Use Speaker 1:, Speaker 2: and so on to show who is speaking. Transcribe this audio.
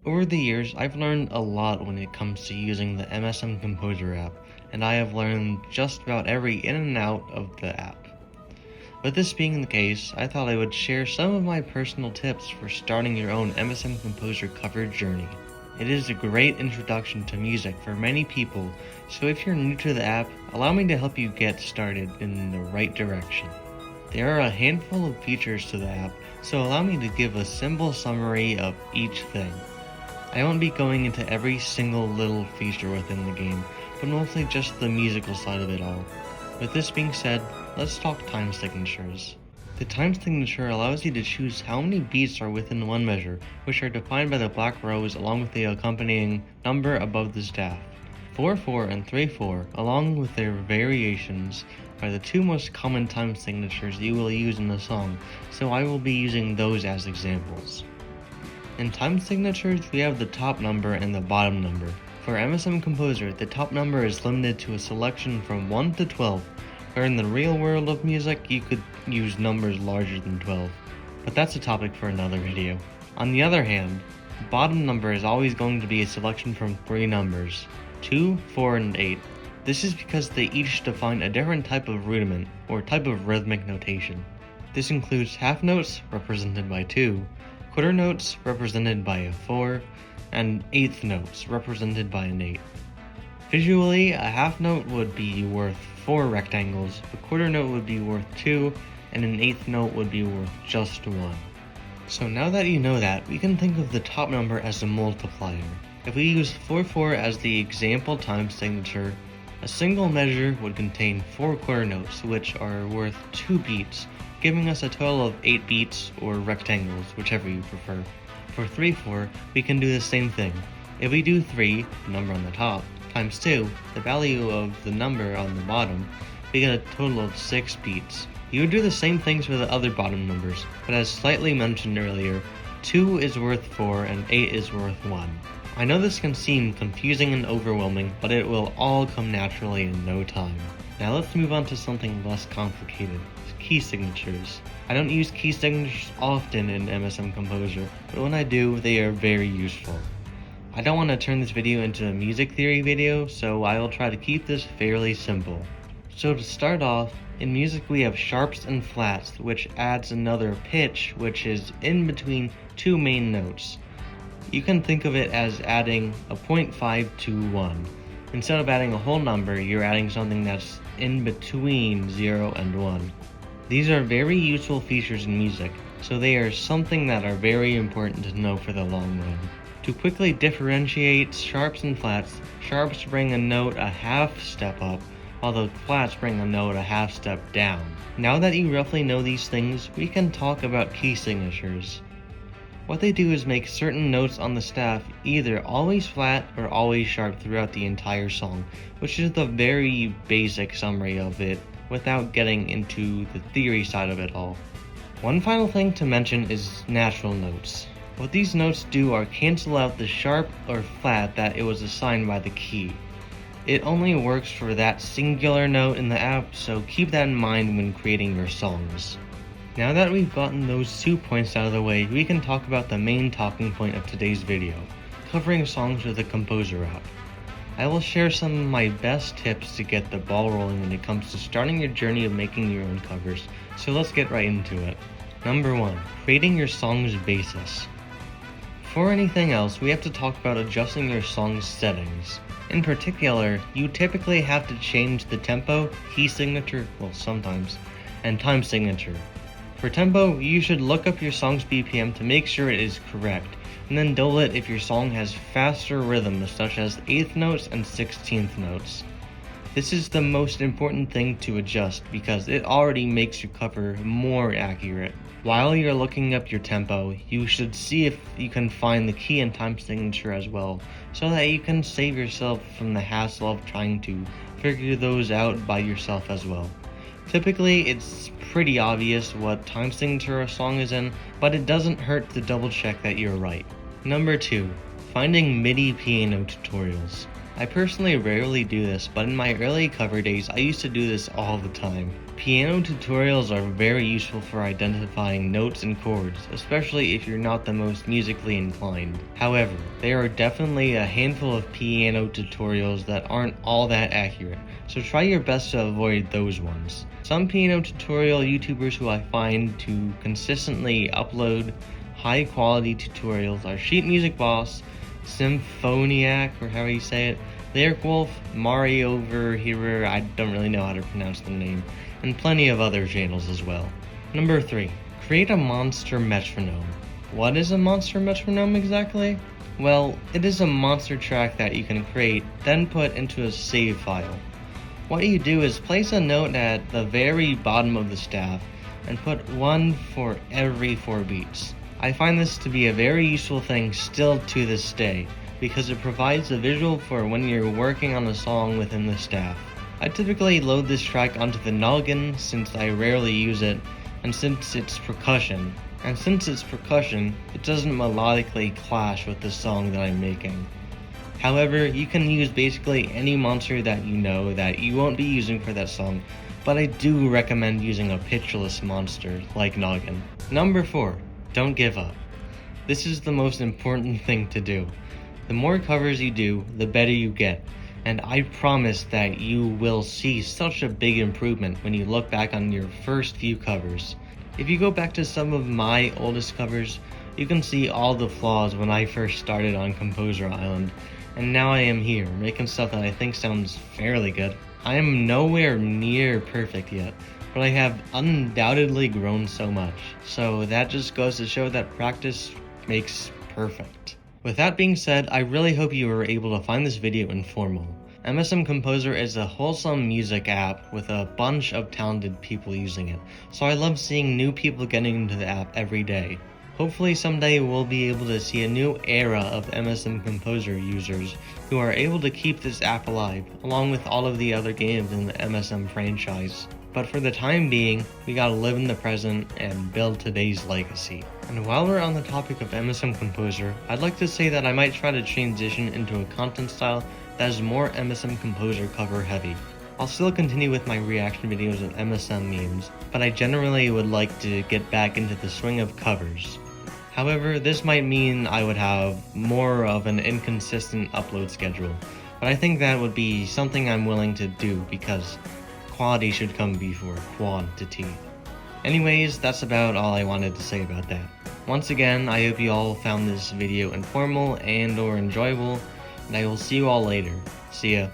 Speaker 1: Over the years, I've learned a lot when it comes to using the MSM Composer app, and I have learned just about every in and out of the app. With this being the case, I thought I would share some of my personal tips for starting your own MSM Composer cover journey. It is a great introduction to music for many people, so if you're new to the app, allow me to help you get started in the right direction. There are a handful of features to the app, so allow me to give a simple summary of each thing. I won't be going into every single little feature within the game, but mostly just the musical side of it all. With this being said, let's talk time signatures. The time signature allows you to choose how many beats are within one measure, which are defined by the black rows along with the accompanying number above the staff. 4/4 and 3/4, along with their variations, are the two most common time signatures you will use in the song, so I will be using those as examples. In time signatures, we have the top number and the bottom number. For MSM Composer, the top number is limited to a selection from 1 to 12, where in the real world of music, you could use numbers larger than 12, but that's a topic for another video. On the other hand, the bottom number is always going to be a selection from 3 numbers, 2, 4, and 8. This is because they each define a different type of rudiment, or type of rhythmic notation. This includes half notes, represented by 2, quarter notes, represented by a 4, and eighth notes, represented by an 8. Visually, a half note would be worth 4 rectangles, a quarter note would be worth 2, and an eighth note would be worth just 1. So now that you know that, we can think of the top number as a multiplier. If we use 4/4 as the example time signature, a single measure would contain 4 quarter notes, which are worth 2 beats, giving us a total of 8 beats, or rectangles, whichever you prefer. For 3/4, we can do the same thing. If we do 3, the number on the top, times 2, the value of the number on the bottom, we get a total of 6 beats. You would do the same things for the other bottom numbers, but as slightly mentioned earlier, 2 is worth 4 and 8 is worth 1. I know this can seem confusing and overwhelming, but it will all come naturally in no time. Now let's move on to something less complicated, key signatures. I don't use key signatures often in MSM Composer, but when I do, they are very useful. I don't want to turn this video into a music theory video, so I will try to keep this fairly simple. So to start off, in music we have sharps and flats, which adds another pitch, which is in between 2 main notes. You can think of it as adding a 0.5 to 1. Instead of adding a whole number, you're adding something that's in between 0 and 1. These are very useful features in music, so they are something that are very important to know for the long run. To quickly differentiate sharps and flats, sharps bring a note a half step up, while the flats bring a note a half step down. Now that you roughly know these things, we can talk about key signatures. What they do is make certain notes on the staff either always flat or always sharp throughout the entire song, which is the very basic summary of it without getting into the theory side of it all. One final thing to mention is natural notes. What these notes do are cancel out the sharp or flat that it was assigned by the key. It only works for that singular note in the app, so keep that in mind when creating your songs. Now that we've gotten those 2 points out of the way, we can talk about the main talking point of today's video, covering songs with the Composer app. I will share some of my best tips to get the ball rolling when it comes to starting your journey of making your own covers, so let's get right into it. Number 1. Creating your song's basis. Before anything else, we have to talk about adjusting your song's settings. In particular, you typically have to change the tempo, key signature, well sometimes, and time signature. For tempo, you should look up your song's BPM to make sure it is correct, and then dull it if your song has faster rhythms such as 8th notes and 16th notes. This is the most important thing to adjust because it already makes your cover more accurate. While you're looking up your tempo, you should see if you can find the key and time signature as well, so that you can save yourself from the hassle of trying to figure those out by yourself as well. Typically, it's pretty obvious what time signature a song is in, but it doesn't hurt to double check that you're right. Number 2. Finding MIDI piano tutorials. I personally rarely do this, but in my early cover days, I used to do this all the time. Piano tutorials are very useful for identifying notes and chords, especially if you're not the most musically inclined. However, there are definitely a handful of piano tutorials that aren't all that accurate, so try your best to avoid those ones. Some piano tutorial YouTubers who I find to consistently upload high quality tutorials are Sheet Music Boss, Symphoniac, or however you say it, Lyric Wolf, Mario Overhearer, I don't really know how to pronounce the name, and plenty of other channels as well. Number 3. Create a monster metronome. What is a monster metronome exactly? Well, it is a monster track that you can create, then put into a save file. What you do is place a note at the very bottom of the staff, and put 1 for every 4 beats. I find this to be a very useful thing still to this day, because it provides a visual for when you're working on a song within the staff. I typically load this track onto the noggin since I rarely use it, and since it's percussion, it doesn't melodically clash with the song that I'm making. However, you can use basically any monster that you know that you won't be using for that song, but I do recommend using a pitchless monster like Noggin. Number 4. Don't give up. This is the most important thing to do. The more covers you do, the better you get, and I promise that you will see such a big improvement when you look back on your first few covers. If you go back to some of my oldest covers, you can see all the flaws when I first started on Composer Island, and now I am here, making stuff that I think sounds fairly good. I am nowhere near perfect yet, but I have undoubtedly grown so much, so that just goes to show that practice makes perfect. With that being said, I really hope you were able to find this video informative. MSM Composer is a wholesome music app with a bunch of talented people using it, so I love seeing new people getting into the app every day. Hopefully someday we'll be able to see a new era of MSM Composer users who are able to keep this app alive, along with all of the other games in the MSM franchise. But for the time being, we gotta live in the present and build today's legacy. And while we're on the topic of MSM Composer, I'd like to say that I might try to transition into a content style that is more MSM Composer cover heavy. I'll still continue with my reaction videos of MSM memes, but I generally would like to get back into the swing of covers. However, this might mean I would have more of an inconsistent upload schedule, but I think that would be something I'm willing to do because quality should come before quantity. Anyways, that's about all I wanted to say about that. Once again, I hope you all found this video informative and or enjoyable, and I will see you all later. See ya.